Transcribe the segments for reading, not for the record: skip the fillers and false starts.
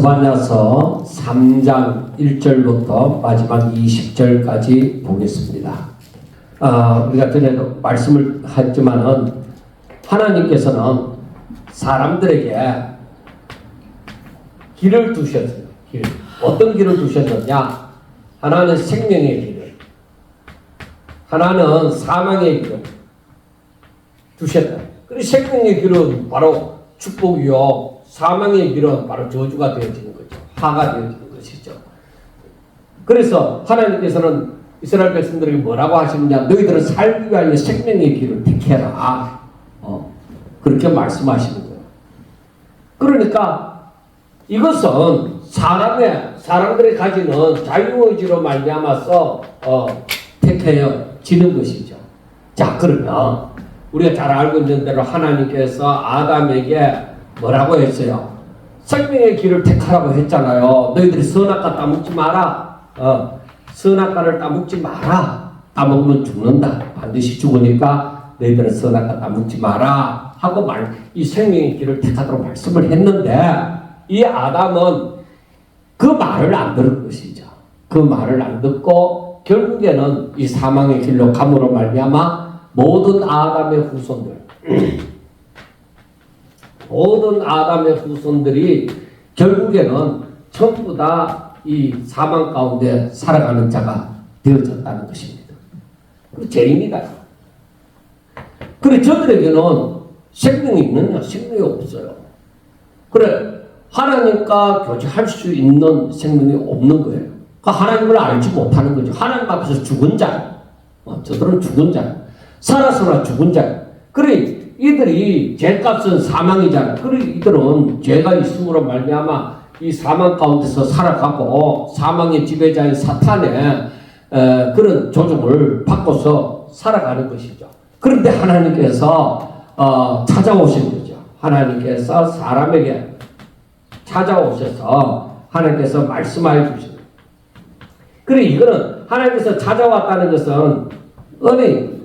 스바냐서 3장 1절부터 마지막 20절까지 보겠습니다. 우리가 전에도 말씀을 했지만은 하나님께서는 사람들에게 길을 두셨어요. 어떤 길을 두셨느냐? 하나는 생명의 길을, 하나는 사망의 길을 두셨다. 그리고 생명의 길은 바로 축복이요, 사망의 길은 바로 저주가 되어지는 거죠. 화가 되어지는 것이죠. 그래서 하나님께서는 이스라엘 백성들에게 뭐라고 하시느냐? 너희들은 살기 위하여 생명의 길을 택해라. 그렇게 말씀하시는 거예요. 그러니까 이것은 사람들이 가지는 자유의지로 말미암아서 택해지는 것이죠. 자, 그러면 우리가 잘 알고 있는 대로 하나님께서 아담에게 뭐라고 했어요? 생명의 길을 택하라고 했잖아요. 너희들이 선악과 따먹지 마라. 선악과를 따먹지 마라. 따먹으면 죽는다. 반드시 죽으니까 너희들은 선악과 따먹지 마라 하고 이 생명의 길을 택하도록 말씀을 했는데, 이 아담은 그 말을 안 들은 것이죠. 그 말을 안 듣고 결국에는 이 사망의 길로 감으로 말미암아 모든 아담의 후손들이 결국에는 전부 다 이 사망 가운데 살아가는 자가 되어졌다는 것입니다. 죄인이다. 그래, 저들에게는 생명이 있느냐? 생명이 없어요. 그래, 하나님과 교제할 수 있는 생명이 없는 거예요. 그러니까 하나님을 알지 못하는 거죠. 하나님 앞에서 죽은 자. 저들은 죽은 자. 살아서나 죽은 자. 그래, 이들이 죄값은 사망이잖아. 그래, 이들은 죄가 있음으로 말미암아 이 사망 가운데서 살아가고 사망의 지배자인 사탄의 그런 조종을 받고서 살아가는 것이죠. 그런데 하나님께서 찾아오신 거죠. 하나님께서 사람에게 찾아오셔서 하나님께서 말씀하여 주신 거예요. 그래, 이거는 하나님께서 찾아왔다는 것은 은혜입니다.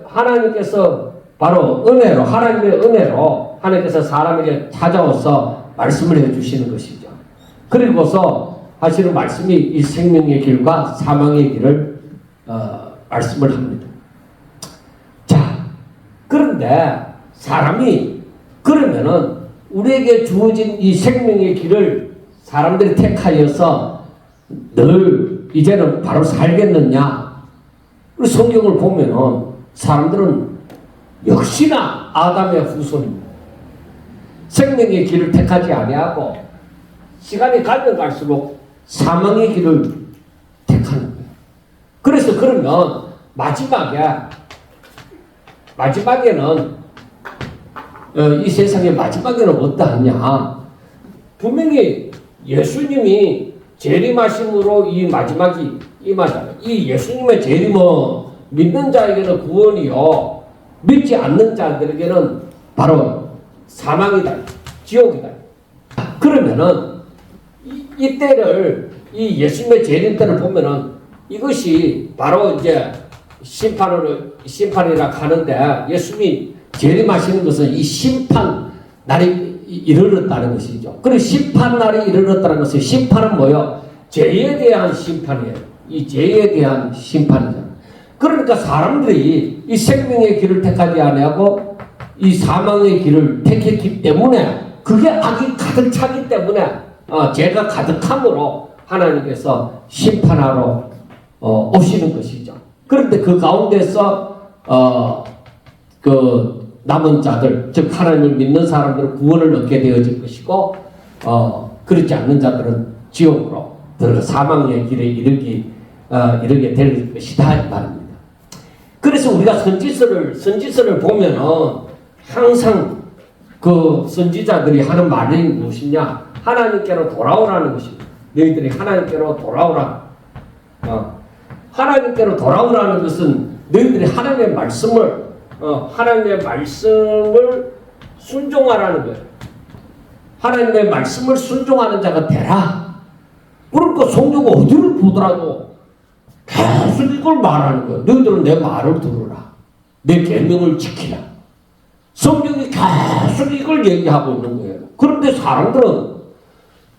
하나님께서 바로 하나님의 은혜로 하나님께서 사람에게 찾아와서 말씀을 해주시는 것이죠. 그리고서 하시는 말씀이 이 생명의 길과 사망의 길을 말씀을 합니다. 자, 그런데 사람이 그러면은 우리에게 주어진 이 생명의 길을 사람들이 택하여서 늘 이제는 바로 살겠느냐? 그리고 성경을 보면은 사람들은 역시나 아담의 후손입니다. 생명의 길을 택하지 아니하고 시간이 가면 갈수록 사망의 길을 택하는 거예요. 그래서 그러면 마지막에는 이 세상의 마지막에는 어떠하냐? 분명히 예수님이 재림하심으로 이 마지막이 임하잖아요. 이 예수님의 재림은 믿는 자에게는 구원이요, 믿지 않는 자들에게는 바로 사망이다, 지옥이다. 그러면은 이때를, 이 예수님의 재림 때를 보면은 이것이 바로 이제 심판이라 하는데, 예수님이 재림하시는 것은 이 심판 날이 이르렀다는 것이죠. 그리고 심판 날이 이르렀다는 것은, 심판은 뭐예요? 죄에 대한 심판이에요. 이 죄에 대한 심판이죠. 그러니까 사람들이 이 생명의 길을 택하지 아니하고 이 사망의 길을 택했기 때문에, 그게 악이 가득 차기 때문에, 죄가 가득함으로 하나님께서 심판하러 오시는 것이죠. 그런데 그 가운데서 그 남은 자들, 즉 하나님을 믿는 사람들은 구원을 얻게 되어질 것이고, 그렇지 않는 자들은 지옥으로 들어가 사망의 길에 이르게 될 것이다, 이 말입니다. 그래서 우리가 선지서를 보면은 항상 그 선지자들이 하는 말이 무엇이냐? 하나님께로 돌아오라는 것입니다. 너희들이 하나님께로 돌아오라. 하나님께로 돌아오라는 것은 너희들이 하나님의 말씀을 순종하라는 거예요. 하나님의 말씀을 순종하는 자가 되라. 그러니까 성경 어디를 보더라도 계속 이걸 말하는 거예요. 너희들은 내 말을 들으라. 내 계명을 지키라. 성경이 계속 이걸 얘기하고 있는 거예요. 그런데 사람들은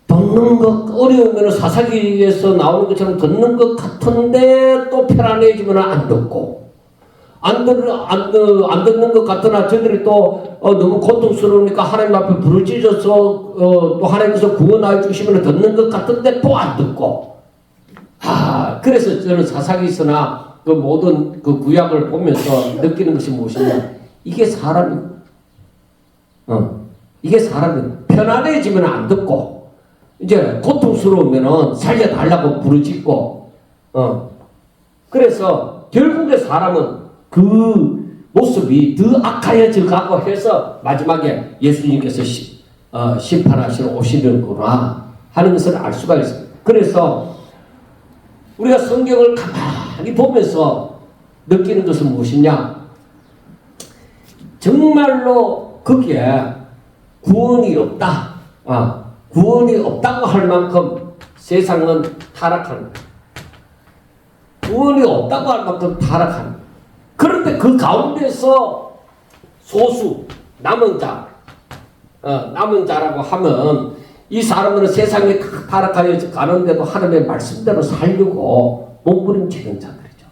듣는 것 어려우면 사사기에서 나오는 것처럼 듣는 것 같은데 또 편안해지면 안 듣고 안 듣는 것 같으나 저들이 또 너무 고통스러우니까 하나님 앞에 부르짖어서 또 하나님께서 구원하여 주시면 듣는 것 같은데 또 안 듣고 그래서 저는 사사기서나 그 모든 그 구약을 보면서 느끼는 것이 무엇이냐 이게 사람이 편안해지면 안 듣고 이제 고통스러우면 살려달라고 부르짖고 그래서 결국에 사람은 그 모습이 더 악하여져 가고 해서 마지막에 예수님께서 심판하시러 오시는구나 하는 것을 알 수가 있습니다. 그래서 우리가 성경을 가만히 보면서 느끼는 것은 무엇이냐 정말로 거기에 구원이 없다. 구원이 없다고 할 만큼 세상은 타락한 거예요. 구원이 없다고 할 만큼 타락한 거예요. 그런데 그 가운데서 소수 남은 자라고 하면 이 사람들은 세상에 타락하여 가는데도 하나님의 말씀대로 살려고 몸부림치는 자들이죠.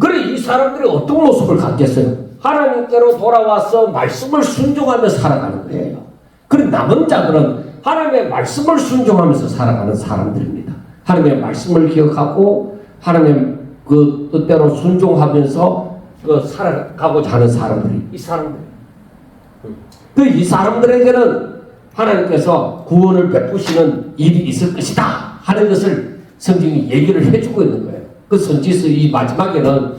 그래 이 사람들이 어떤 모습을 갖겠어요? 하나님께로 돌아와서 말씀을 순종하며 살아가는 거예요. 그래 남은 자들은 하나님의 말씀을 순종하면서 살아가는 사람들입니다. 하나님의 말씀을 기억하고 하나님의 그 뜻대로 순종하면서 살아가고자 하는 사람들이 이 사람들. 이 사람들에게는 하나님께서 구원을 베푸시는 일이 있을 것이다 하는 것을 성경이 얘기를 해주고 있는 거예요. 그 선지서 이 마지막에는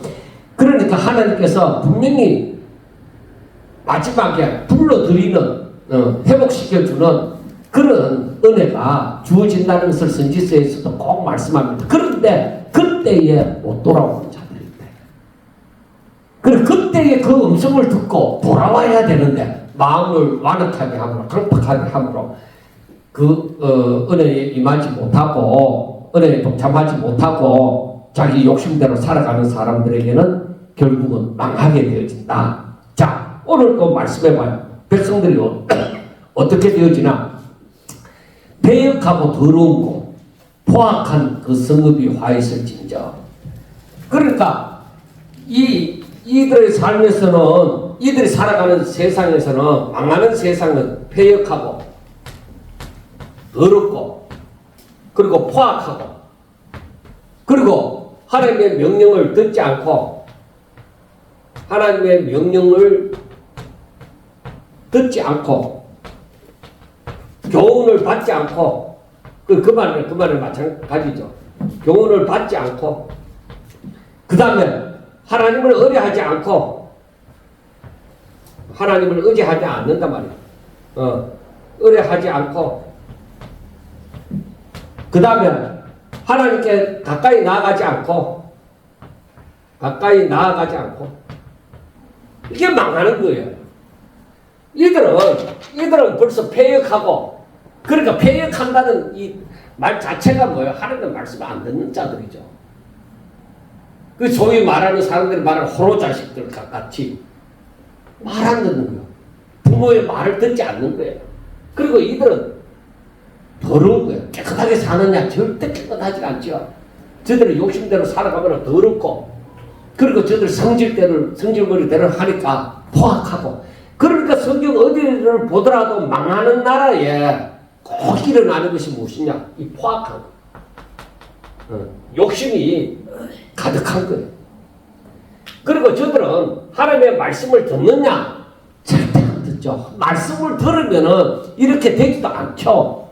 그러니까 하나님께서 분명히 마지막에 불러들이는 회복시켜주는 그런 은혜가 주어진다는 것을 선지서에서도 꼭 말씀합니다. 그런데 그때에 못 돌아오는 자들인데 그리고 그때에 그 음성을 듣고 돌아와야 되는데 마음을 완악하게 함으로 강팍하게 함으로 그 은혜에 임하지 못하고 은혜에 동참하지 못하고 자기 욕심대로 살아가는 사람들에게는 결국은 망하게 되어진다. 자 오늘 또 말씀해봐요. 백성들이 어떻게 되어지나 배역하고 더러운고 포악한 그 성읍이 화 있을진저. 그러니까 이들의 삶에서는 이들이 살아가는 세상에서는 망하는 세상은 폐역하고 더럽고 그리고 포악하고 그리고 하나님의 명령을 듣지 않고 하나님의 명령을 듣지 않고 교훈을 받지 않고 그 말에 마찬가지죠. 교훈을 받지 않고 그 다음에 하나님을 의뢰하지 않고 하나님을 의지하지 않는단 말이에요. 의뢰하지 않고 그 다음에 하나님께 가까이 나아가지 않고 이게 망하는 거예요. 이들은 벌써 폐역하고 그러니까 폐역한다는 이 말 자체가 뭐예요? 하나님의 말씀을 안 듣는 자들이죠. 그 소위 말하는 사람들이 말하는 호로 자식들 같이 말 안 듣는 거예요. 부모의 말을 듣지 않는 거예요. 그리고 이들은 더러운 거예요. 깨끗하게 사느냐? 절대 깨끗하지 않죠. 저들은 욕심대로 살아가면 더럽고 그리고 저들 성질머리대로 하니까 포악하고 그러니까 성경 어디를 보더라도 망하는 나라에 꼭 일어나는 것이 무엇이냐? 이 포악한 욕심이 가득한 거예요. 그리고 저들은 하나님의 말씀을 듣느냐? 절대 안 듣죠. 말씀을 들으면은 이렇게 되지도 않죠.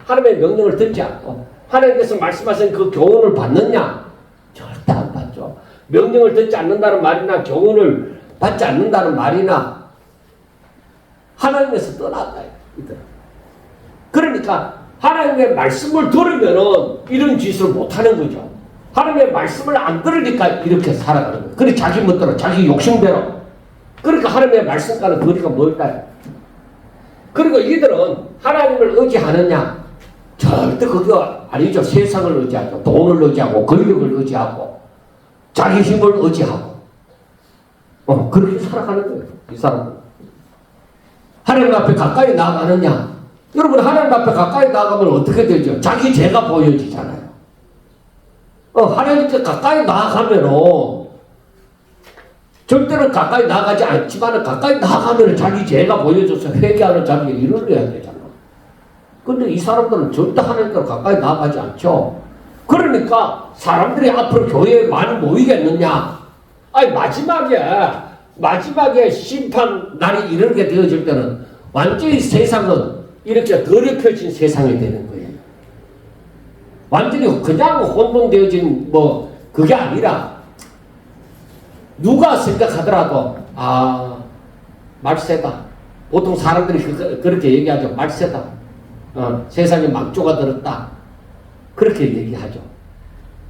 하나님의 명령을 듣지 않고 하나님께서 말씀하신 그 교훈을 받느냐? 절대 안 받죠. 명령을 듣지 않는다는 말이나 교훈을 받지 않는다는 말이나 하나님에서 떠났다. 이들은. 그러니까 하나님의 말씀을 들으면은 이런 짓을 못하는 거죠. 하나님의 말씀을 안 들으니까 이렇게 살아가는 거예요. 그래 자기 멋대로 자기 욕심대로. 그러니까 하나님의 말씀과는 거리가 멀다. 그리고 이들은 하나님을 의지하느냐? 절대 그거 아니죠. 세상을 의지하고 돈을 의지하고 권력을 의지하고 자기 힘을 의지하고 그렇게 살아가는 거예요. 이 사람은. 하나님 앞에 가까이 나아가느냐? 여러분, 하나님 앞에 가까이 나아가면 어떻게 되죠? 자기 죄가 보여지잖아요. 하나님께 가까이 나아가면 절대로 가까이 나가지 않지만 가까이 나가면 자기 죄가 보여져서 회개하는 자리에 이르러야 되잖아. 근데 이 사람들은 절대 하나님께 가까이 나가지 않죠. 그러니까 사람들이 앞으로 교회에 많이 모이겠느냐? 아니, 마지막에 심판 날이 이르게 되어질 때는 완전히 세상은 이렇게 더럽혀진 세상이 되는 거예요. 완전히 그냥 혼돈되어진 그게 아니라 누가 생각하더라도 말세다. 보통 사람들이 그렇게 얘기하죠. 말세다. 세상에 망조가 들었다. 그렇게 얘기하죠.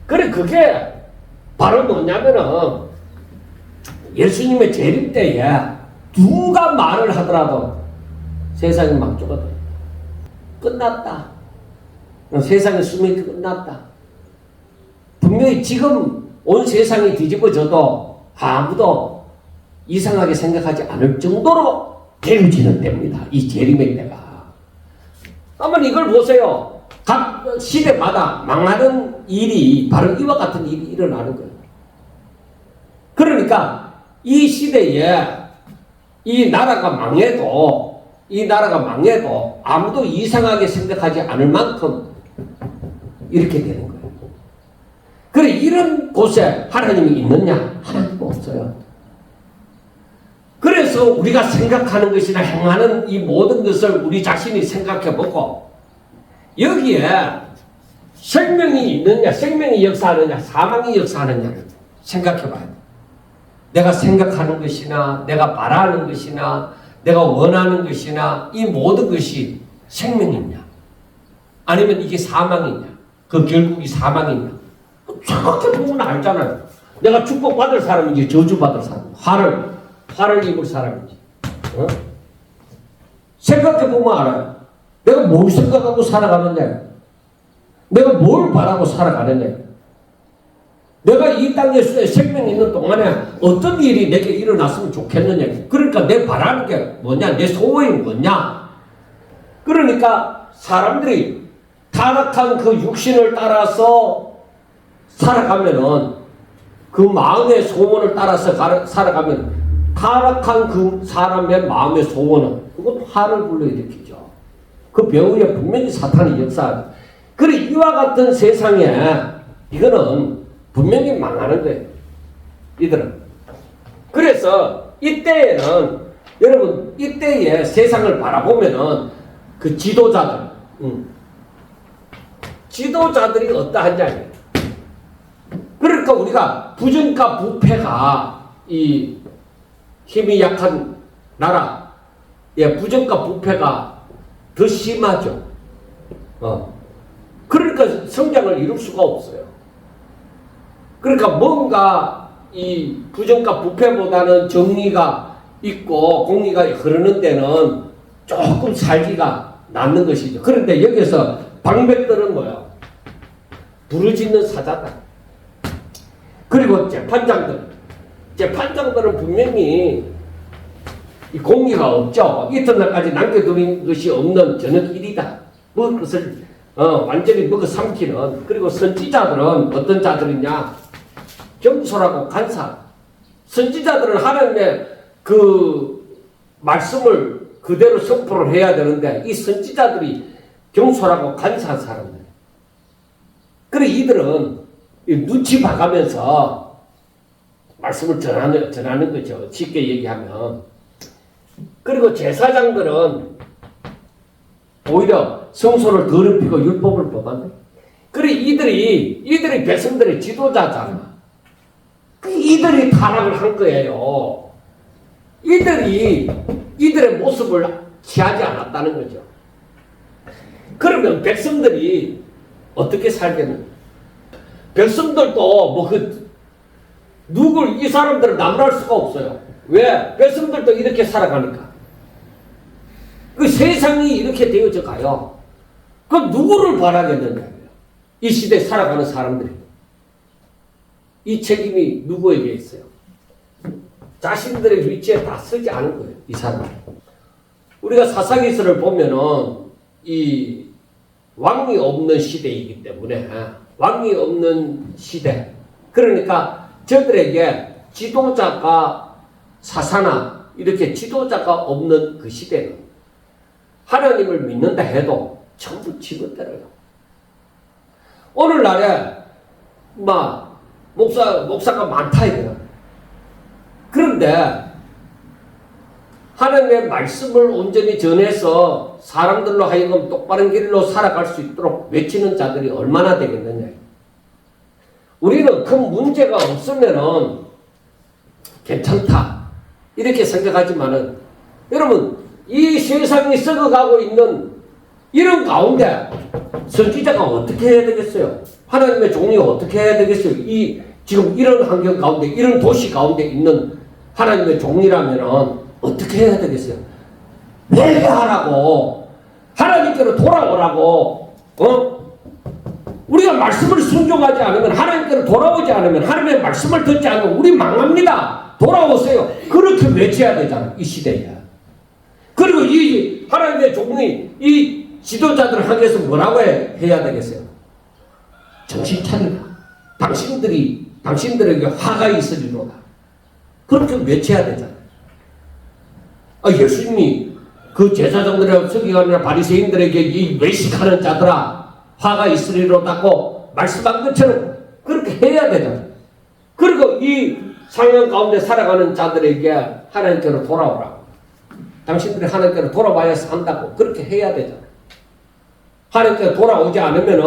그래, 그게 바로 뭐냐면은 예수님의 재림 때에 누가 말을 하더라도 세상에 망조가 들었다. 끝났다. 세상의 수명이 끝났다. 분명히 지금 온 세상이 뒤집어져도 아무도 이상하게 생각하지 않을 정도로 되어지는 때입니다. 이 재림의 때가. 한번 이걸 보세요. 각 시대마다 망하는 일이 바로 이와 같은 일이 일어나는 거예요. 그러니까 이 시대에 이 나라가 망해도 아무도 이상하게 생각하지 않을 만큼 이렇게 되는 거예요. 그래, 이런 곳에 하나님이 있느냐? 하나님 없어요. 그래서 우리가 생각하는 것이나 행하는 이 모든 것을 우리 자신이 생각해보고 여기에 생명이 있느냐, 생명이 역사하느냐, 사망이 역사하느냐를 생각해봐야 돼. 내가 생각하는 것이나 내가 바라는 것이나 내가 원하는 것이나 이 모든 것이 생명이냐 아니면 이게 사망이냐, 그 결국이 사망이냐 정확히 보면 알잖아요. 내가 축복받을 사람인지 저주받을 사람, 화를 입을 사람인지 생각해보면 알아요. 내가 뭘 생각하고 살아가느냐, 내가 뭘 바라고 살아가느냐, 내가 이 땅에 생명이 있는 동안에 어떤 일이 내게 일어났으면 좋겠느냐. 그러니까 내 바라는 게 뭐냐, 내 소원이 뭐냐. 그러니까 사람들이 타락한 그 육신을 따라서 살아가면은 그 마음의 소원을 따라서 살아가면 타락한 그 사람의 마음의 소원은 그건 화를 불러일으키죠. 그 배후에 분명히 사탄이 역사하죠. 그래, 이와 같은 세상에 이거는 분명히 망하는 거예요. 이들은. 그래서 이때에는 여러분 이때에 세상을 바라보면은 그 지도자들이 어떠한지. 그러니까 우리가 부정과 부패가 이 힘이 약한 나라의 부정과 부패가 더 심하죠. 그러니까 성장을 이룰 수가 없어요. 그러니까 뭔가 이 부정과 부패보다는 정의가 있고 공의가 흐르는 데는 조금 살기가 낫는 것이죠. 그런데 여기서 방백들은 뭐야? 부르짖는 사자다. 그리고 재판장들은 분명히 이 공의가 없죠. 이튿날까지 남겨두는 것이 없는 저녁 일이다. 먹을 것을 완전히 먹어 삼키는. 그리고 선지자들은 어떤 자들이냐? 경솔하고 간사. 선지자들은 하나님의 그 말씀을 그대로 선포를 해야 되는데 이 선지자들이 경솔하고 간사한 사람들. 그래, 이들은 눈치 봐가면서 말씀을 전하는 거죠. 쉽게 얘기하면. 그리고 제사장들은 오히려 성소를 더럽히고 율법을 범한다. 그래, 이들이 백성들의 지도자잖아. 이들이 타락을 한 거예요. 이들의 모습을 취하지 않았다는 거죠. 그러면 백성들이 어떻게 살겠는가? 백성들도 이 사람들을 나무랄 수가 없어요. 왜? 백성들도 이렇게 살아가니까. 그 세상이 이렇게 되어져 가요. 그럼 누구를 바라겠느냐? 이 시대에 살아가는 사람들이. 이 책임이 누구에게 있어요? 자신들의 위치에 다 서지 않은 거예요, 이 사람은. 우리가 사사기서를 보면은 이 왕이 없는 시대이기 때문에 왕이 없는 시대. 그러니까 저들에게 지도자가 사사나 이렇게 지도자가 없는 그 시대는 하나님을 믿는다 해도 전부 지멋대로요. 오늘날에 막 목사가 많다 이거야. 그런데 하나님의 말씀을 온전히 전해서 사람들로 하여금 똑바른 길로 살아갈 수 있도록 외치는 자들이 얼마나 되겠느냐. 우리는 큰 문제가 없으면은 괜찮다 이렇게 생각하지만은 여러분 이 세상이 썩어가고 있는 이런 가운데 선지자가 어떻게 해야 되겠어요? 하나님의 종이 어떻게 해야 되겠어요? 이 지금 이런 환경 가운데 이런 도시 가운데 있는 하나님의 종이라면은 어떻게 해야 되겠어요? 회개하라고 하나님께로 돌아오라고 우리가 말씀을 순종하지 않으면 하나님께로 돌아오지 않으면 하나님의 말씀을 듣지 않으면 우리 망합니다. 돌아오세요. 그렇게 외쳐야 되잖아요. 이 시대에. 그리고 이 하나님의 종이 이 지도자들을 향해서 뭐라고 해야 되겠어요? 정신 차리라. 당신들에게 화가 있으리로다. 그렇게 외쳐야 되잖아요. 예수님이 그 제사장들의 서기관이나 바리새인들에게 이 외식하는 자들아 화가 있으리로다고 말씀한 것처럼 그렇게 해야 되잖아요. 그리고 이 상황 가운데 살아가는 자들에게 하나님께로 돌아오라고. 당신들이 하나님께로 돌아와야 산다고 그렇게 해야 되잖아요. 하나님께로 돌아오지 않으면은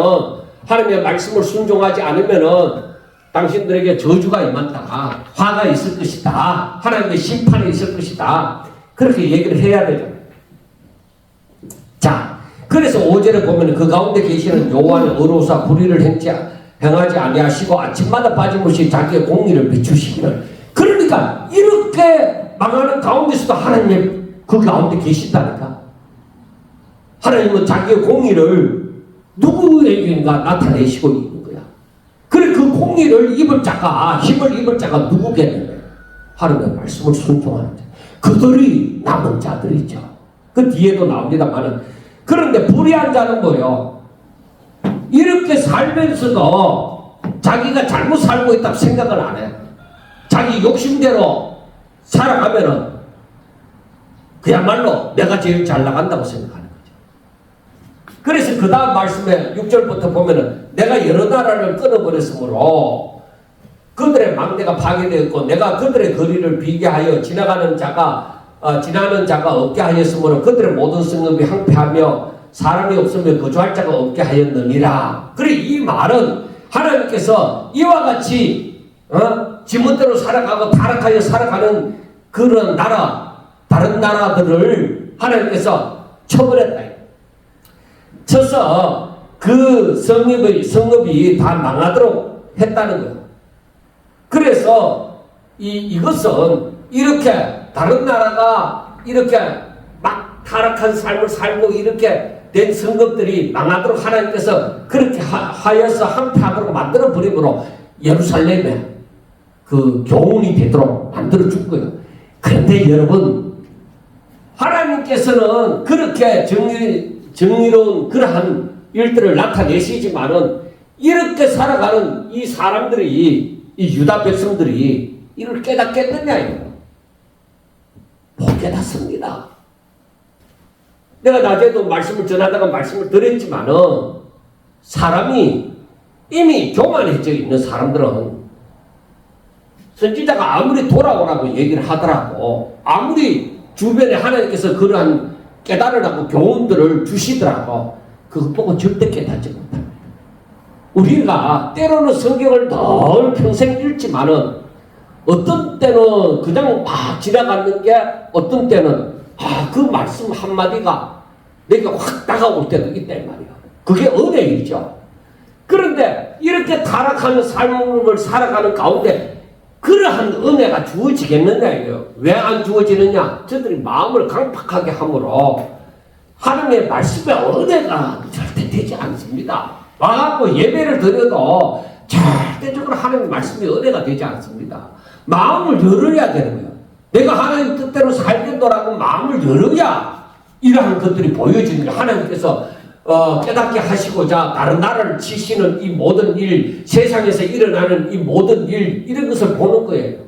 하나님의 말씀을 순종하지 않으면은 당신들에게 저주가 임한다. 화가 있을 것이다. 하나님의 심판이 있을 것이다. 그렇게 얘기를 해야 되잖아요. 자, 그래서 5절에 보면 그 가운데 계시는 여호와는 의로우사 불의를 행하지 아니하시고 아침마다 빠짐없이 자기의 공의를 비추시기를. 그러니까 이렇게 망하는 가운데서도 하나님의 그 가운데 계신다니까. 하나님은 자기의 공의를 누구에게인가 나타내시고 있는 거야. 그래 그 공의를 입을 자가 힘을 입을 자가 누구겠느냐. 하나님의 말씀을 순종하는 자. 그들이 남은 자들이죠. 그 뒤에도 나옵니다만은 그런데 불의한 자는 뭐요? 이렇게 살면서도 자기가 잘못 살고 있다고 생각을 안 해. 자기 욕심대로 살아가면은 그야말로 내가 제일 잘 나간다고 생각하는 거죠. 그래서 그 다음 말씀에 6절부터 보면은 내가 여러 나라를 끊어버렸으므로 그들의 망대가 파괴되었고 내가 그들의 거리를 비게 하여 지나는 자가 없게 하였으므로 그들의 모든 성읍이 항폐하며 사람이 없으며 거주할 자가 없게 하였느니라. 그래 이 말은 하나님께서 이와 같이 지멋대로 살아가고 타락하여 살아가는 그런 다른 나라들을 하나님께서 처벌했다. 쳐서 그 성읍이 다 망하도록 했다는 거예요. 그래서 이것은 이렇게 다른 나라가 이렇게 막 타락한 삶을 살고 이렇게 된 성읍들이 망하도록 하나님께서 그렇게 하여서 항폐하도록 만들어 버림으로 예루살렘에 그 교훈이 되도록 만들어 준 거예요. 그런데 여러분 하나님께서는 그렇게 정의로운 그러한 일들을 나타내시지만은 이렇게 살아가는 이 사람들이 이 유다 백성들이 이를 깨닫겠느냐. 못 깨닫습니다. 내가 낮에도 말씀을 전하다가 말씀을 드렸지만은 사람이 이미 교만해져 있는 사람들은 선지자가 아무리 돌아오라고 얘기를 하더라도 아무리 주변에 하나님께서 그러한 깨달으라고 교훈들을 주시더라도 그것 보고 절대 깨닫지 못합니다. 우리가 때로는 성경을 늘 평생 읽지만은 어떤 때는 그냥 막 지나가는 게 어떤 때는 그 말씀 한마디가 내게 확 다가올 때도 있다 이 말이야. 그게 은혜이죠. 그런데 이렇게 타락하는 삶을 살아가는 가운데 그러한 은혜가 주어지겠느냐 이거예요. 왜 안 주어지느냐? 저들이 마음을 강팍하게 함으로 하나님의 말씀의 은혜가 절대 되지 않습니다. 와갖고 예배를 드려도 절대적으로 하나님의 말씀의 은혜가 되지 않습니다. 마음을 열어야 되는 거예요. 내가 하나님 뜻대로 살겠노라고 마음을 열어야 이러한 것들이 보여주는 게 하나님께서 깨닫게 하시고자 다른 나라를 치시는 이 모든 일, 세상에서 일어나는 이 모든 일, 이런 것을 보는 거예요.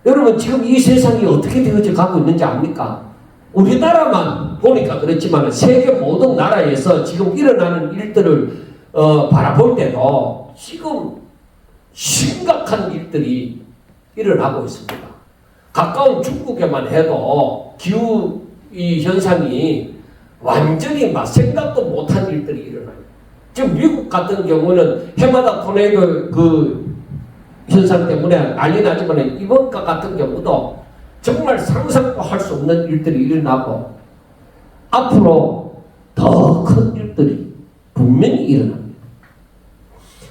여러분 지금 이 세상이 어떻게 되어져 가고 있는지 압니까? 우리나라만 보니까 그렇지만 세계 모든 나라에서 지금 일어나는 일들을 바라볼 때도 지금 심각한 일들이 일어나고 있습니다. 가까운 중국에만 해도 기후 이 현상이 완전히 막 생각도 못한 일들이 일어나요. 지금 미국 같은 경우는 해마다 토네이도 그 현상 때문에 난리 나지만 이번과 같은 경우도 정말 상상도 할 수 없는 일들이 일어나고 앞으로 더 큰 일들이 분명히 일어납니다.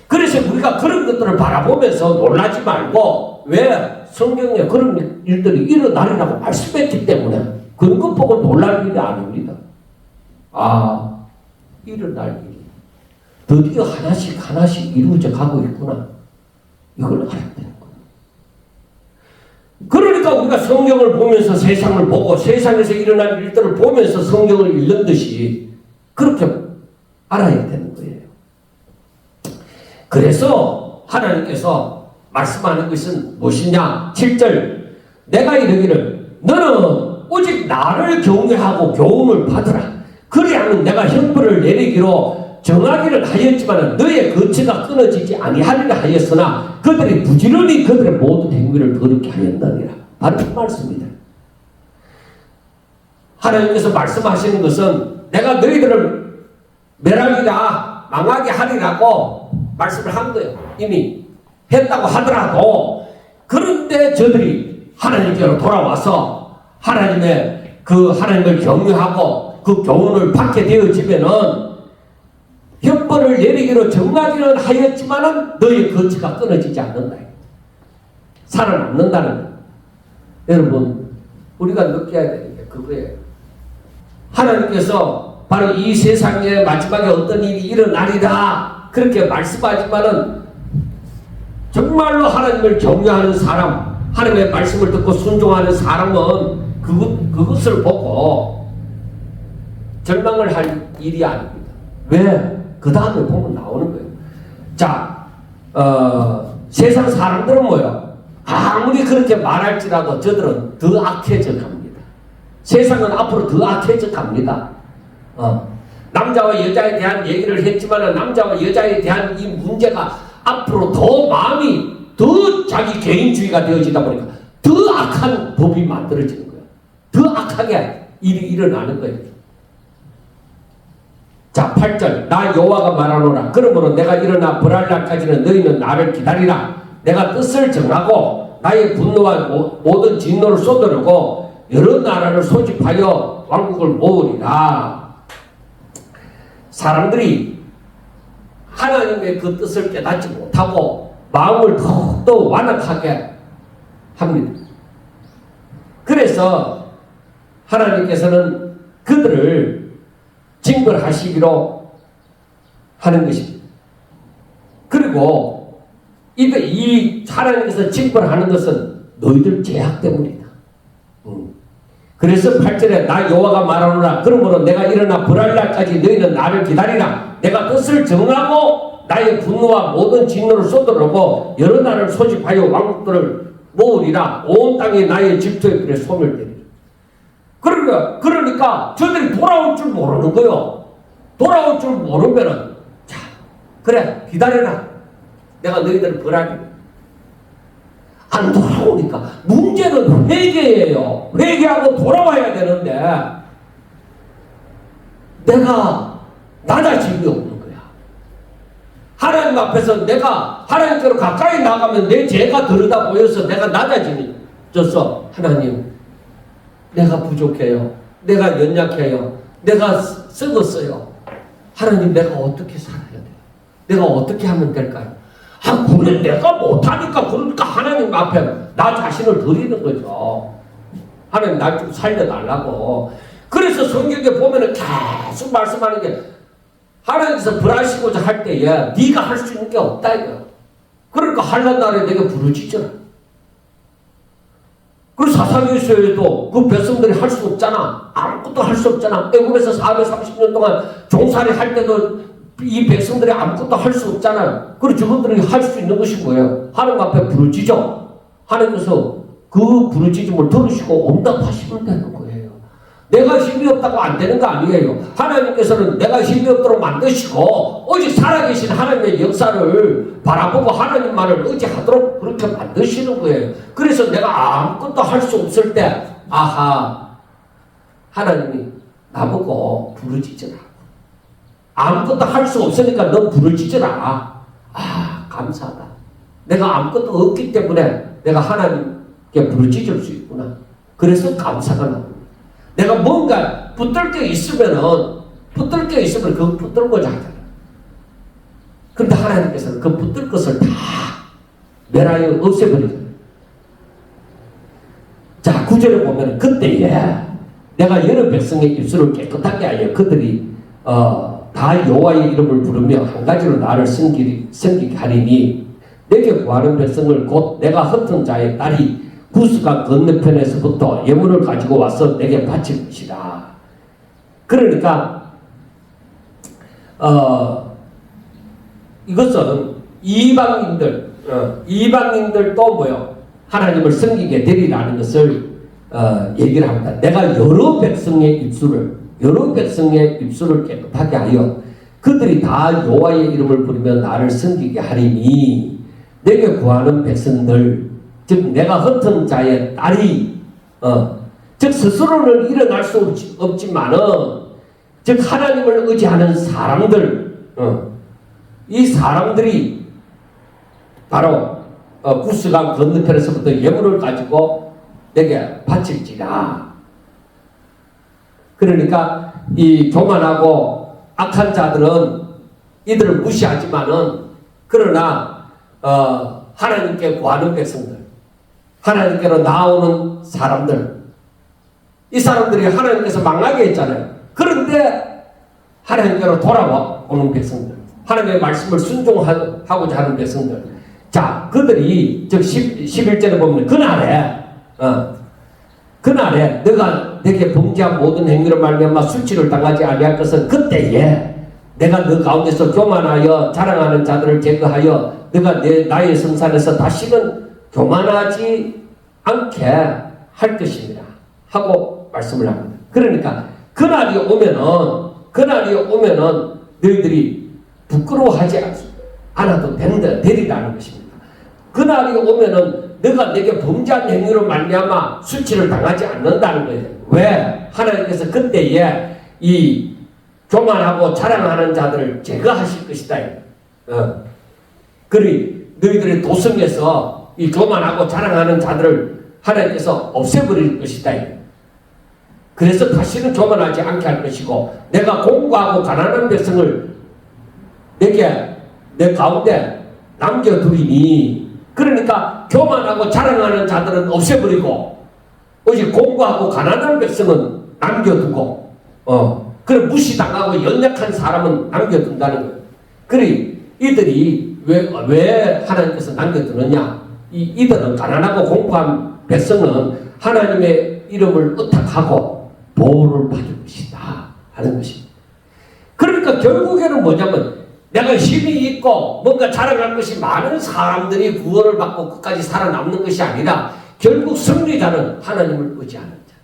그래서 우리가 그런 것들을 바라보면서 놀라지 말고 왜 성경에 그런 일들이 일어나리라고 말씀했기 때문에 그것 보고 놀랄 일이 아닙니다. 아, 일어날 일이 드디어 하나씩 이루어져 가고 있구나. 이걸 알아야 되는 거예요. 그러니까 우리가 성경을 보면서 세상을 보고 세상에서 일어난 일들을 보면서 성경을 읽는 듯이 그렇게 알아야 되는 거예요. 그래서 하나님께서 말씀하는 것은 무엇이냐? 7절 내가 이르기를 너는 오직 나를 경외하고 교훈을 받으라. 그리하면 내가 형벌을 내리기로 정하기를 하였지만 너의 거처가 끊어지지 아니하리라 하였으나 그들이 부지런히 그들의 모든 행위를 더럽게 하였느니라. 바로 그 말씀입니다. 하나님께서 말씀하시는 것은 내가 너희들을 멸하리라 망하게 하리라고 말씀을 한 거예요. 이미 했다고 하더라도 그런데 저들이 하나님께로 돌아와서 하나님을 경외하고 그 교훈을 받게 되어지면은 형벌을 내리기로 정하기는 하였지만은 너의 거처가 끊어지지 않는다. 살아남는다는 거예요. 여러분 우리가 느껴야 되는 게 그거예요. 하나님께서 바로 이 세상에 마지막에 어떤 일이 일어나리라 그렇게 말씀하지만은 정말로 하나님을 경외하는 사람, 하나님의 말씀을 듣고 순종하는 사람은 그것을 보고 절망을 할 일이 아닙니다. 왜? 그 다음에 보면 나오는 거예요. 자, 세상 사람들은 뭐예요? 아무리 그렇게 말할지라도 저들은 더 악해져 갑니다. 세상은 앞으로 더 악해져 갑니다. 남자와 여자에 대한 얘기를 했지만 남자와 여자에 대한 이 문제가 앞으로 더 마음이 더 자기 개인주의가 되어지다 보니까 더 악한 법이 만들어지는 거예요. 더 악하게 일이 일어나는 거예요. 자, 8절 나 여호와가 말하노라. 그러므로 내가 일어나 벌할 날까지는 너희는 나를 기다리라. 내가 뜻을 정하고 나의 분노와 모든 진노를 쏟으려고 여러 나라를 소집하여 왕국을 모으리라. 사람들이 하나님의 그 뜻을 깨닫지 못하고 마음을 더욱더 완악하게 합니다. 그래서 하나님께서는 그들을 징벌하시기로 하는 것입니다. 그리고 이 하나님께서 징벌하는 것은 너희들 죄악 때문이다. 그래서 8절에 나 여호와가 말하노라. 그러므로 내가 일어나 벌할 날까지 너희는 나를 기다리라. 내가 뜻을 정하고 나의 분노와 모든 진노를 쏟으려고 여러 나라를 소집하여 왕국들을 모으리라. 온 땅에 나의 질투의 불에 소멸되리라. 그러니까 저들이 돌아올 줄 모르는 거요. 돌아올 줄 모르면은 자 그래 기다려라. 내가 너희들을 벌하리. 안 돌아오니까 문제는 회개예요. 회개하고 돌아와야 되는데 내가 낮아짐이 없는 거야. 하나님 앞에서 내가 하나님께로 가까이 나가면 내 죄가 들여다 보여서 내가 낮아지면서 하나님 내가 부족해요. 내가 연약해요. 내가 썩었어요. 하나님 내가 어떻게 살아야 돼요? 내가 어떻게 하면 될까요? 그래 내가 못하니까 그러니까 하나님 앞에 나 자신을 드리는 거죠. 하나님 날 좀 살려달라고. 그래서 성경에 보면은 계속 말씀하는 게 하나님께서 벌하시고자 할 때에 네가 할 수 있는 게 없다 이거. 그러니까 하려는 날에 내가 부르짖어라. 그리고 사사기에서도 그 백성들이 할 수 없잖아. 아무것도 할 수 없잖아. 애굽에서 430년 동안 종살이 할 때도 이 백성들이 아무것도 할 수 없잖아요. 그리고 저분들이 할 수 있는 것이 뭐예요? 하나님 앞에 부르짖어. 하나님께서 그 부르짖음을 들으시고 응답하시면 되는 거예요. 내가 힘이 없다고 안 되는 거 아니에요. 하나님께서는 내가 힘이 없도록 만드시고 오직 살아계신 하나님의 역사를 바라보고 하나님만을 의지하도록 그렇게 만드시는 거예요. 그래서 내가 아무것도 할 수 없을 때 아하, 하나님이 나보고 부르짖으라. 아무것도 할 수 없으니까 너 부르짖으라. 아, 감사하다. 내가 아무것도 없기 때문에 내가 하나님께 부르짖을 수 있구나. 그래서 감사가 나옵니다. 내가 뭔가 붙들 게 있으면 그 붙들고자 하잖아. 그런데 하나님께서는 그 붙들 것을 다 멸하여 없애버리잖아. 자, 9절에 보면 그때에 내가 여러 백성의 입술을 깨끗하게 하여 그들이 다 여호와의 이름을 부르며 한 가지로 나를 섬기게 하리니 내게 구하는 백성을 곧 내가 흩은 자의 딸이 구스강 건너편에서부터 예물을 가지고 와서 내게 바칠 것이다. 그러니까 이것은 이방인들도 뭐요? 하나님을 섬기게 되리라는 것을 얘기를 합니다. 내가 여러 백성의 입술을 깨끗하게 하여 그들이 다 여호와의 이름을 부르며 나를 섬기게 하리니 내게 구하는 백성들 즉 내가 흩은 자의 딸이 즉 스스로는 일어날 수 없지만은 즉 하나님을 의지하는 사람들 이 사람들이 바로 구스강 건너편에서부터 예물을 가지고 내게 바칠지라. 그러니까 이 교만하고 악한 자들은 이들을 무시하지만은 그러나 하나님께 구하는 백성들 하나님께로 나오는 사람들 이 사람들이 하나님께서 망하게 했잖아요. 그런데 하나님께로 돌아오는 백성들 하나님의 말씀을 순종하고자 하는 백성들 자 그들이 즉 11절에 보면 그날에 너가 내게 범죄한 모든 행위로 말미암아 수치를 당하지 아니할 것은 그때에 내가 너 가운데서 교만하여 자랑하는 자들을 제거하여 너가 나의 성산에서 다시는 교만하지 않게 할 것입니다. 하고 말씀을 합니다. 그러니까 그날이 오면은 너희들이 부끄러워하지 않아도 되리라는 것입니다. 그날이 오면은 너가 내게 범죄한 행위로 말미암아 수치를 당하지 않는다는 거예요. 왜? 하나님께서 그때에 이 교만하고 자랑하는 자들을 제거하실 것이다. 그리 너희들의 도성에서 이 교만하고 자랑하는 자들을 하나님께서 없애버릴 것이다. 그래서 다시는 교만하지 않게 할 것이고 내가 공고하고 가난한 백성을 내게 내 가운데 남겨두리니 그러니까 교만하고 자랑하는 자들은 없애버리고 오직 공고하고 가난한 백성은 남겨두고 그럼 무시당하고 연약한 사람은 남겨둔다는 거예요. 그래 이들이 왜 하나님께서 남겨두느냐 이들은 가난하고 공고한 백성은 하나님의 이름을 의탁하고 보호를 받을 것이다 하는 것입니다. 그러니까 결국에는 뭐냐면 내가 힘이 있고 뭔가 자랑할 것이 많은 사람들이 구원을 받고 끝까지 살아남는 것이 아니라 결국 승리자는 하나님을 의지하는 자.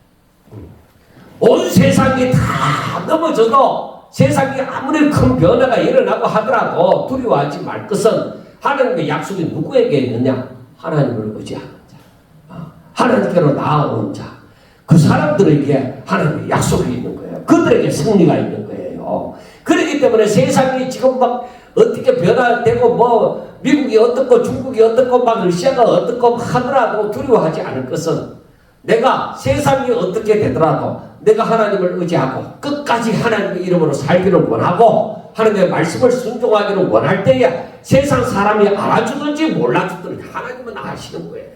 온 세상이 다 넘어져도 세상이 아무리 큰 변화가 일어나고 하더라도 두려워하지 말 것은 하나님의 약속이 누구에게 있느냐? 하나님을 의지하는 자. 하나님께로 나아오는 자. 그 사람들에게 하나님의 약속이 있는 거예요. 그들에게 승리가 있는 거예요. 그렇기 때문에 세상이 지금 막 어떻게 변화되고 뭐 미국이 어떻고 중국이 어떻고 막 러시아가 어떻고 하더라도 두려워하지 않을 것은 내가 세상이 어떻게 되더라도 내가 하나님을 의지하고 끝까지 하나님의 이름으로 살기를 원하고 하나님의 말씀을 순종하기를 원할 때에 세상 사람이 알아주든지 몰라주든지 하나님은 아시는 거예요.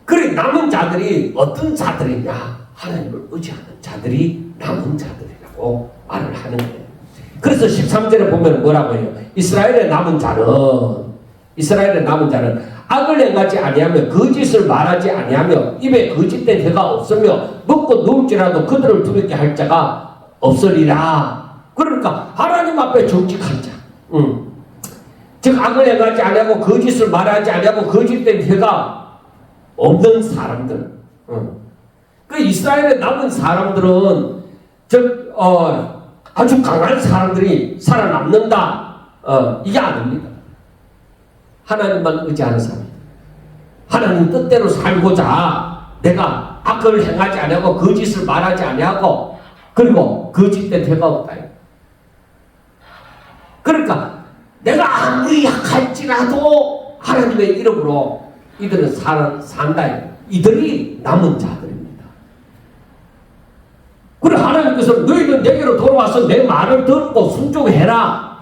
그래 남은 자들이 어떤 자들이냐? 하나님을 의지하는 자들이 남은 자들이라고 말을 하는 거예요. 그래서 13절에 보면 뭐라고 해요? 이스라엘의 남은 자는 이스라엘의 남은 자는 악을 행하지 아니하며 거짓을 말하지 아니하며 입에 거짓된 혀가 없으며 먹고 누울지라도 그들을 두렵게 할 자가 없으리라. 그러니까 하나님 앞에 정직한 자, 즉 악을 행하지 아니하고 거짓을 말하지 아니하고 거짓된 혀가 없는 사람들. 그 이스라엘에 남은 사람들은 아주 강한 사람들이 살아남는다. 이게 아닙니다. 하나님만 의지하는 사람. 하나님 뜻대로 살고자 내가 악을 행하지 아니하고 거짓을 말하지 아니하고 그리고 거짓된 혀가 없다. 그러니까 내가 아무리 약할지라도 하나님의 이름으로 이들은 산다. 이들이 남은 자들입니다. 그래 하나님께서 너희는 내게로 돌아와서 내 말을 듣고 순종해라.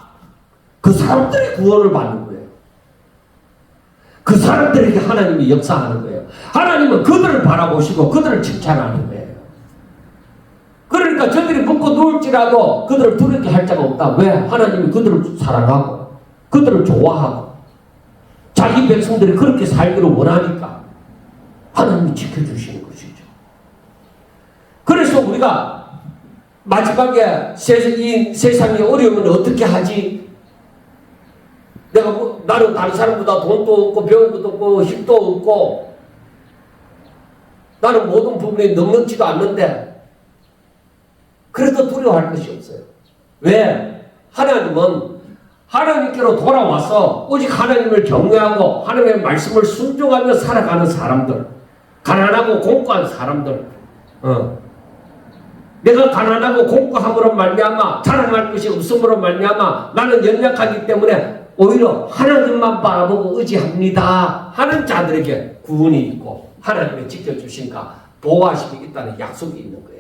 그 사람들의 구원을 받는 거예요. 그 사람들에게 하나님이 역사하는 거예요. 하나님은 그들을 바라보시고 그들을 칭찬하는 거예요. 그러니까 저들이 먹고 누울지라도 그들을 두렵게 할 자가 없다. 왜? 하나님이 그들을 사랑하고 그들을 좋아하고 자기 백성들이 그렇게 살기를 원하니까 하나님이 지켜주시는 것이죠. 그래서 우리가 마지막에 이 세상의 어려움은 어떻게 하지? 나는 다른 사람보다 돈도 없고 배운 것도 없고 힘도 없고 나는 모든 부분에 넉넉지도 않는데 그래도 두려워할 것이 없어요. 왜? 하나님은 하나님께로 돌아와서 오직 하나님을 경외하고 하나님의 말씀을 순종하며 살아가는 사람들, 가난하고 공고한 사람들, 내가 가난하고 공고함으로 말미암아 자랑할 것이 없음으로 말미암아 나는 연약하기 때문에 오히려 하나님만 바라보고 의지합니다 하는 자들에게 구원이 있고 하나님의 지켜주신가 보호하심이 있다는 약속이 있는 거예요.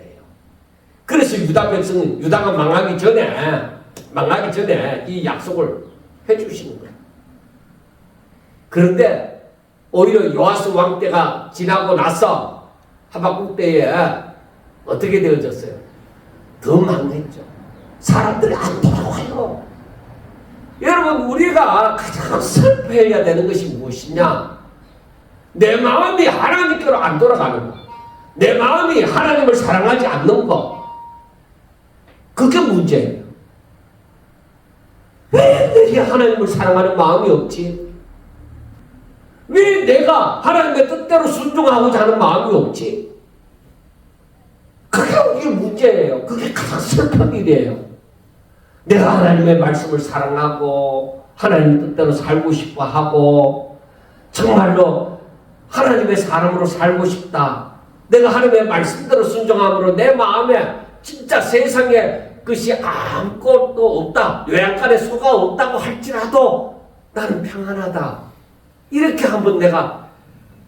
그래서 유다 백성은 유다가 망하기 전에 이 약속을 해주시는 거예요. 그런데 오히려 요아스 왕 때가 지나고 나서 하박국 때에 어떻게 되어졌어요? 더 망했죠. 사람들이 안 돌아와요. 여러분 우리가 가장 슬퍼해야 되는 것이 무엇이냐? 내 마음이 하나님께로 안 돌아가는 것, 내 마음이 하나님을 사랑하지 않는 것, 그게 문제예요. 왜 내게 하나님을 사랑하는 마음이 없지? 왜 내가 하나님의 뜻대로 순종하고자 하는 마음이 없지? 그게 우리의 문제예요. 그게 가장 슬픈 일이에요. 내가 하나님의 말씀을 사랑하고 하나님 뜻대로 살고 싶어 하고 정말로 하나님의 사람으로 살고 싶다. 내가 하나님의 말씀대로 순종함으로 내 마음에 진짜 세상에 것이 아무것도 없다. 요양간에 소가 없다고 할지라도 나는 평안하다. 이렇게 한번 내가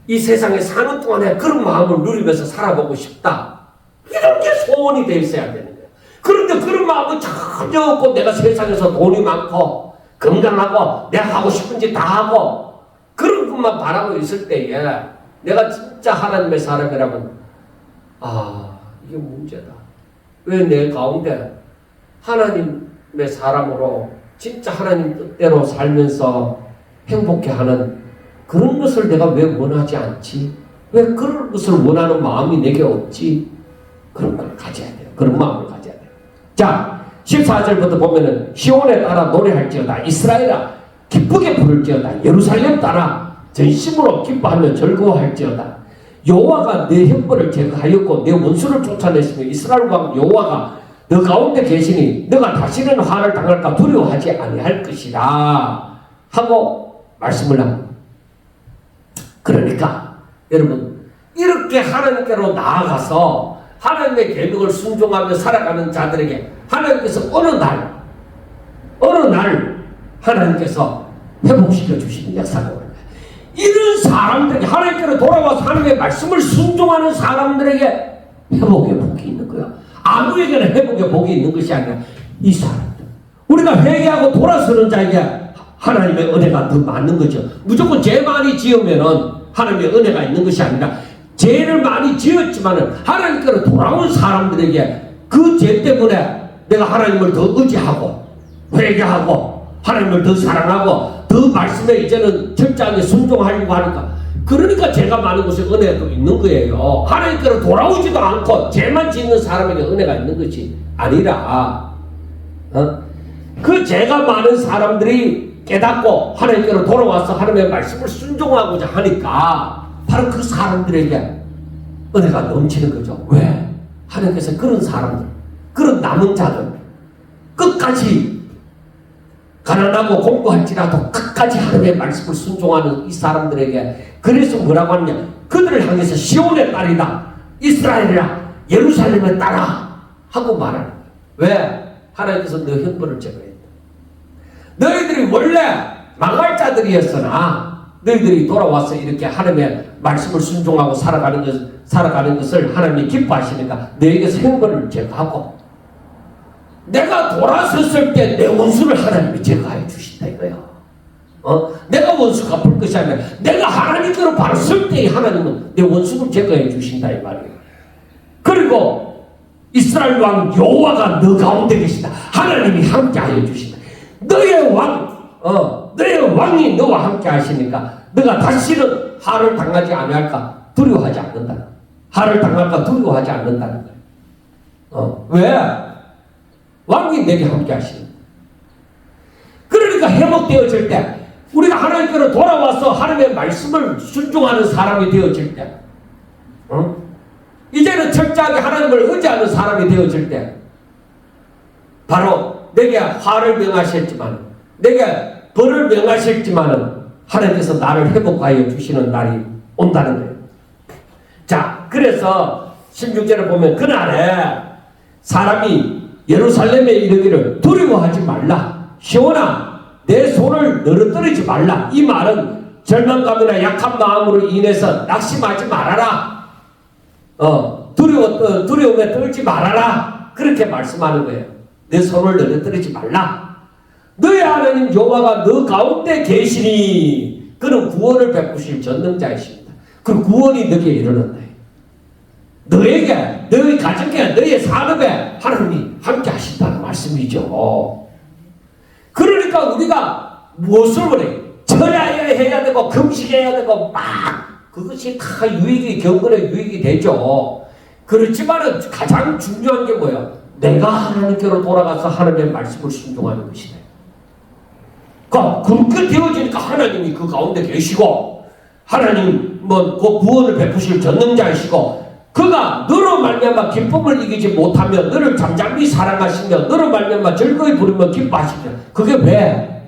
이 세상에 사는 동안에 그런 마음을 누리면서 살아보고 싶다. 이런 게 소원이 돼 있어야 되는 거예요. 그런데 그런 마음은 전혀 없고 내가 세상에서 돈이 많고 건강하고 내가 하고 싶은 짓 다 하고 그런 것만 바라고 있을 때에 내가 진짜 하나님의 사람이라면 이게 문제다. 왜 내 가운데 하나님의 사람으로 진짜 하나님 뜻대로 살면서 행복해하는 그런 것을 내가 왜 원하지 않지? 왜 그런 것을 원하는 마음이 내게 없지? 그런 걸 가져야 돼요. 그런 마음을 가져야 돼요. 자, 14절부터 보면은 시온에 따라 노래할지어다. 이스라엘아 기쁘게 부를지어다. 예루살렘 따라 전심으로 기뻐하며 즐거워할지어다. 여호와가 내 형벌을 제거하였고 내 원수를 쫓아냈으며 이스라엘 왕 여호와가 너 가운데 계시니 너가 다시는 화를 당할까 두려워하지 아니할 것이다 하고 말씀을 합니다. 그러니까 여러분 이렇게 하나님께로 나아가서 하나님의 계명을 순종하며 살아가는 자들에게 하나님께서 어느 날 하나님께서 회복시켜 주시는 역사가 오는 거예요. 이런 사람들에게 하나님께로 돌아와서 하나님의 말씀을 순종하는 사람들에게 회복의 복이 있는 거예요. 아무에게나 회복의 복이 있는 것이 아니라 이 사람들, 우리가 회개하고 돌아서는 자에게 하나님의 은혜가 더 많은 거죠. 무조건 죄 많이 지으면은 하나님의 은혜가 있는 것이 아니라 죄를 많이 지었지만은 하나님께로 돌아온 사람들에게 그 죄 때문에 내가 하나님을 더 의지하고 회개하고 하나님을 더 사랑하고 더 말씀에 이제는 철저하게 순종하려고 하니까, 그러니까 죄가 많은 곳에 은혜가 또 있는 거예요. 하나님께로 돌아오지도 않고 죄만 짓는 사람에게 은혜가 있는 것이 아니라, 그 죄가 많은 사람들이 깨닫고 하나님께로 돌아와서 하나님의 말씀을 순종하고자 하니까 바로 그 사람들에게 은혜가 넘치는 거죠. 왜? 하나님께서 그런 사람들, 그런 남은 자들, 끝까지 가난하고 공부할지라도 끝까지 하나님의 말씀을 순종하는 이 사람들에게, 그래서 뭐라고 하느냐, 그들을 향해서 시온의 딸이다, 이스라엘이라, 예루살렘의 딸아 하고 말하는 거예요. 왜? 하나님께서 너 형벌을 제거했다. 너희들이 원래 망할 자들이었으나 너희들이 돌아와서 이렇게 하나님의 말씀을 순종하고 살아가는 것을 하나님이 기뻐하시니까 너희에게서 형벌을 제거하고, 내가 돌아섰을 때 내 원수를 하나님이 제거해 주신다 이거예요. 내가 원수 갚을 것이 아니라 내가 하나님께로 바로 설 때 하나님은 내 원수를 제거해 주신다 이 말이에요. 그리고 이스라엘 왕 여호와가 너 가운데 계시다. 하나님이 함께하여 주신다. 너의 왕이 너와 함께 하시니까 너가 다시는 하를 당하지 않을까 두려워하지 않는다. 하를 당할까 두려워하지 않는다는 거예요. 왜? 왕이 내게 함께 하시는. 그러니까 회복되어질 때, 우리가 하나님께로 돌아와서 하나님의 말씀을 순종하는 사람이 되어질 때, 이제는 철저하게 하나님을 의지하는 사람이 되어질 때, 바로 내게 화를 명하셨지만, 내게 벌을 명하셨지만은 하나님께서 나를 회복하여 주시는 날이 온다는 거예요. 자, 그래서 16절에 보면 그날에 사람이 예루살렘에 이르기를 두려워하지 말라. 시온아, 내 손을 늘어뜨리지 말라. 이 말은 절망감이나 약한 마음으로 인해서 낙심하지 말아라. 두려움에 떨지 말아라. 그렇게 말씀하는 거예요. 내 손을 늘어뜨리지 말라. 너의 하나님 여호와가 너 가운데 계시니 그는 구원을 베푸실 전능자이십니다. 그 구원이 너에게 이르는다. 너에게, 너의 가정에, 너의 산업에 하나님이 함께 하신다는 말씀이죠. 그러니까 우리가 무엇을 원해? 철야해야 되고 금식해야 되고 막 그것이 다 유익이, 경건의 유익이 되죠. 그렇지만은 가장 중요한 게 뭐예요? 내가 하나님께로 돌아가서 하나님의 말씀을 순종하는 것이네. 그렇게 되어지니까 하나님이 그 가운데 계시고, 하나님 그 구원을 베푸실 전능자이시고, 그가 너로 말미암아 기쁨을 이기지 못하면 너를 잠잠히 사랑하시며 너로 말미암아 즐거이 부르며 기뻐하시며, 그게 왜?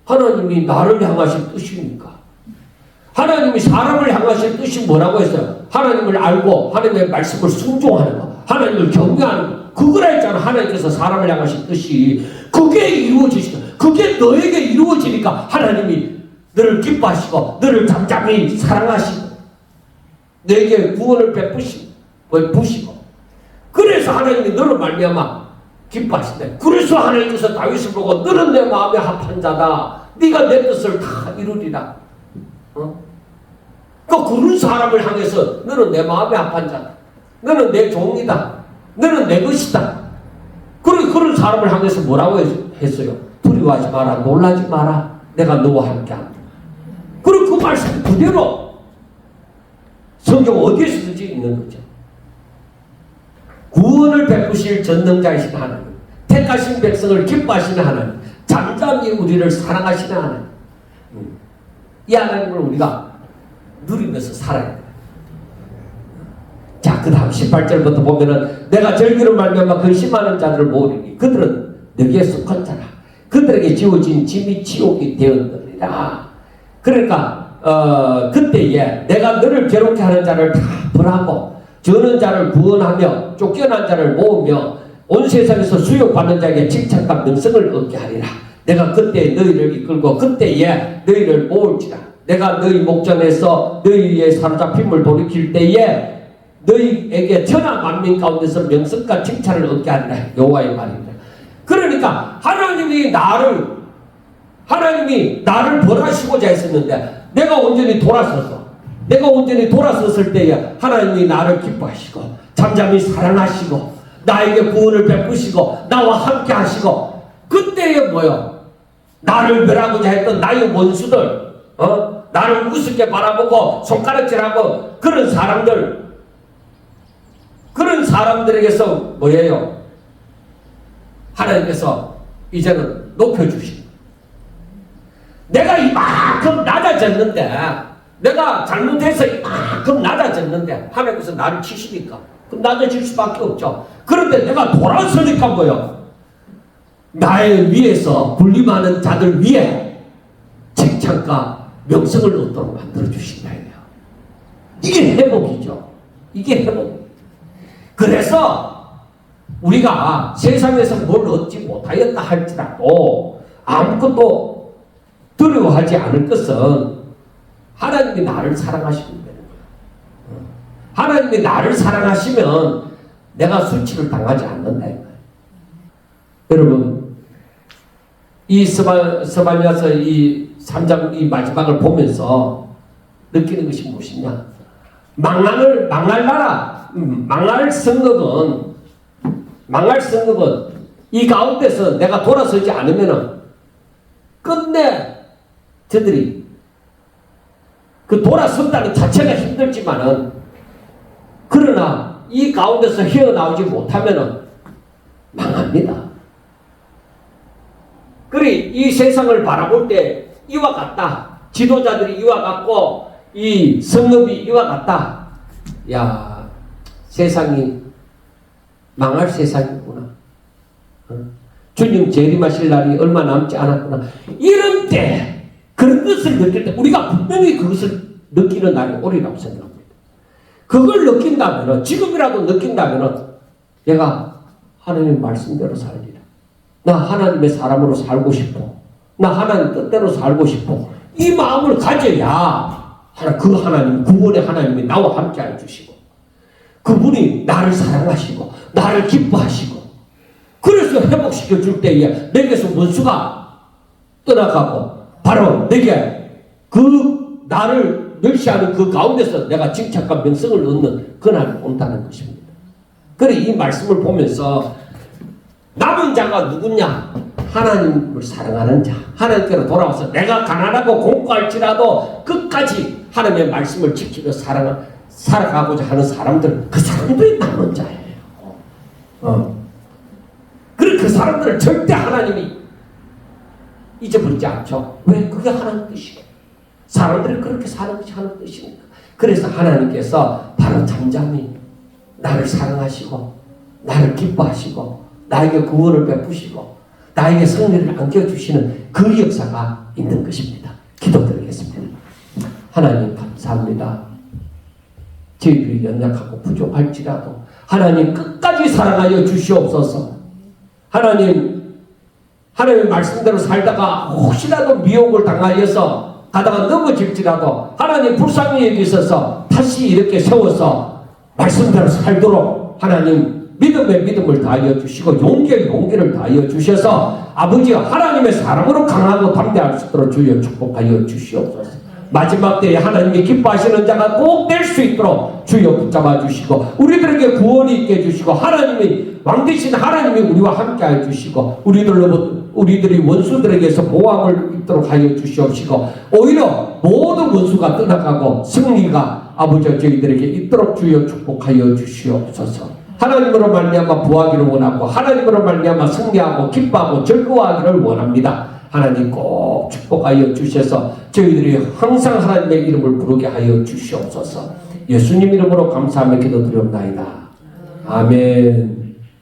하나님이 나를 향하신 뜻이니까. 하나님이 사람을 향하신 뜻이 뭐라고 했어요? 하나님을 알고 하나님의 말씀을 순종하는 거, 하나님을 경외하는 거. 그거라 했잖아. 하나님께서 사람을 향하신 뜻이. 그게 이루어지시고, 그게 너에게 이루어지니까 하나님이 너를 기뻐하시고 너를 잠잠히 사랑하시고 너에게 구원을 베푸시고, 그래서 하나님이 너를 말미암아 기뻐하신대. 그래서 하나님께서 다윗을 보고 너는 내 마음에 합한 자다. 네가 내 뜻을 다 이루리라. 그런 사람을 향해서 너는 내 마음에 합한 자다. 너는 내 종이다. 너는 내 것이다. 그런 사람을 향해서 뭐라고 했어요? 두려워하지 마라. 놀라지 마라. 내가 너와 함께한다. 그리고 그 말씀 그대로 성경 어디에서든지 있는 거죠. 구원을 베푸실 전능자이신 하나님, 택하신 백성을 기뻐하시는 하나님, 잠잠히 우리를 사랑하시는 하나님, 이 하나님을 우리가 누리면서 살아야 돼요. 자, 그 다음 18절부터 보면은 내가 절기로 말미암아 근심하는 자들을 모으리니 그들은 너희에 속한 자라. 그들에게 지어진 짐이 지옥이 되었느니라. 그러니까 그때에 내가 너를 괴롭게 하는 자를 다 벌하고 저는 자를 구원하며 쫓겨난 자를 모으며 온 세상에서 수욕받는 자에게 칭찬과 명성을 얻게 하리라. 내가 그때 너희를 이끌고 그때에 너희를 모을지라. 내가 너희 목전에서 너희의 사로잡힘을 돌이킬 때에 너희에게 천하 만민 가운데서 명성과 칭찬을 얻게 하리라. 여호와의 말입니다. 그러니까 하나님이 나를 벌하시고자 했었는데 내가 온전히 돌아섰을 때에 하나님이 나를 기뻐하시고 잠잠히 사랑하시고 나에게 구원을 베푸시고 나와 함께 하시고, 그때에 뭐요? 나를 멸하고자 했던 나의 원수들, 나를 우습게 바라보고 손가락질하고 그런 사람들에게서 뭐예요? 하나님께서 이제는 높여주신. 내가 이만큼 낮아졌는데, 내가 잘못해서 이만큼 낮아졌는데 하나님께서 나를 치시니까 그럼 낮아질 수밖에 없죠. 그런데 내가 돌아서니까 뭐요? 나의 위에서 군림하는 자들 위에 칭찬과 명성을 얻도록 만들어주신다. 이게 회복이죠. 이게 회복. 그래서 우리가 세상에서 뭘 얻지 못하였다 할지라도 아무것도 두려워하지 않을 것은 하나님이 나를 사랑하시면 되는 거예요. 하나님이 나를 사랑하시면 내가 수치를 당하지 않는다. 여러분, 이 스바냐서 이 3장 이 마지막을 보면서 느끼는 것이 무엇이냐? 망할 성읍은 이 가운데서 내가 돌아서지 않으면 끝내 저들이 그 돌아선다는 자체가 힘들지만은 그러나 이 가운데서 헤어나오지 못하면은 망합니다. 그래 이 세상을 바라볼 때 이와 같다. 지도자들이 이와 같고 이 성읍이 이와 같다. 야, 세상이 망할 세상이구나. 주님 재림하실 날이 얼마 남지 않았구나. 이런 때 그런 것을 느낄 때 우리가 분명히 그것을 느끼는 날이 오리라고 생각합니다. 그걸 느낀다면 지금이라도 느낀다면 내가 하나님 말씀대로 살리라. 나 하나님의 사람으로 살고 싶어. 나 하나님 뜻대로 살고 싶어. 이 마음을 가져야 그 하나님, 구원의 하나님이 나와 함께 해주시고 그분이 나를 사랑하시고 나를 기뻐하시고 그래서 회복시켜 줄 때에 내게서 원수가 떠나가고 바로 내게 그 나를 멸시하는 그 가운데서 내가 칭찬과 명성을 얻는 그날이 온다는 것입니다. 그래 이 말씀을 보면서 남은 자가 누구냐? 하나님을 사랑하는 자, 하나님께로 돌아와서 내가 가난하고 공고할지라도 끝까지 하나님의 말씀을 지키며 살아가고자 하는 사람들, 그 사람들이 남은 자예요. 그리고 그 사람들을 절대 하나님이 잊어버리지 않죠. 왜? 그게 하나님 뜻이에요. 사람들이 그렇게 사는 것이 하나님 뜻이니까. 그래서 하나님께서 바로 잠잠히 나를 사랑하시고 나를 기뻐하시고 나에게 구원을 베푸시고 나에게 승리를 안겨주시는 그 역사가 있는 것입니다. 기도드리겠습니다. 하나님 감사합니다. 저희들이 연약하고 부족할지라도 하나님 끝까지 사랑하여 주시옵소서. 하나님의 말씀대로 살다가 혹시라도 미혹을 당하여서 가다가 넘어질지라도 하나님 불쌍히 여기셔서 다시 이렇게 세워서 말씀대로 살도록 하나님 믿음의 믿음을 다하여 주시고 용기의 용기를 다하여 주셔서 아버지 하나님의 사랑으로 강하고 담대할 수 있도록 주여 축복하여 주시옵소서. 마지막 때에 하나님이 기뻐하시는 자가 꼭 될 수 있도록 주여 붙잡아 주시고 우리들에게 구원이 있게 해주시고 하나님이 왕되신 하나님이 우리와 함께 해주시고 우리들이 원수들에게서 보호함을 입도록 하여 주시옵시고 오히려 모든 원수가 떠나가고 승리가 아버지 저희들에게 있도록 주여 축복하여 주시옵소서. 하나님으로 말미암아 부하기를 원하고 하나님으로 말미암아 승리하고 기뻐하고 즐거워하기를 원합니다. 하나님 꼭 축복하여 주셔서 저희들이 항상 하나님의 이름을 부르게 하여 주시옵소서. 예수님 이름으로 감사하며 기도드리옵나이다. 아멘.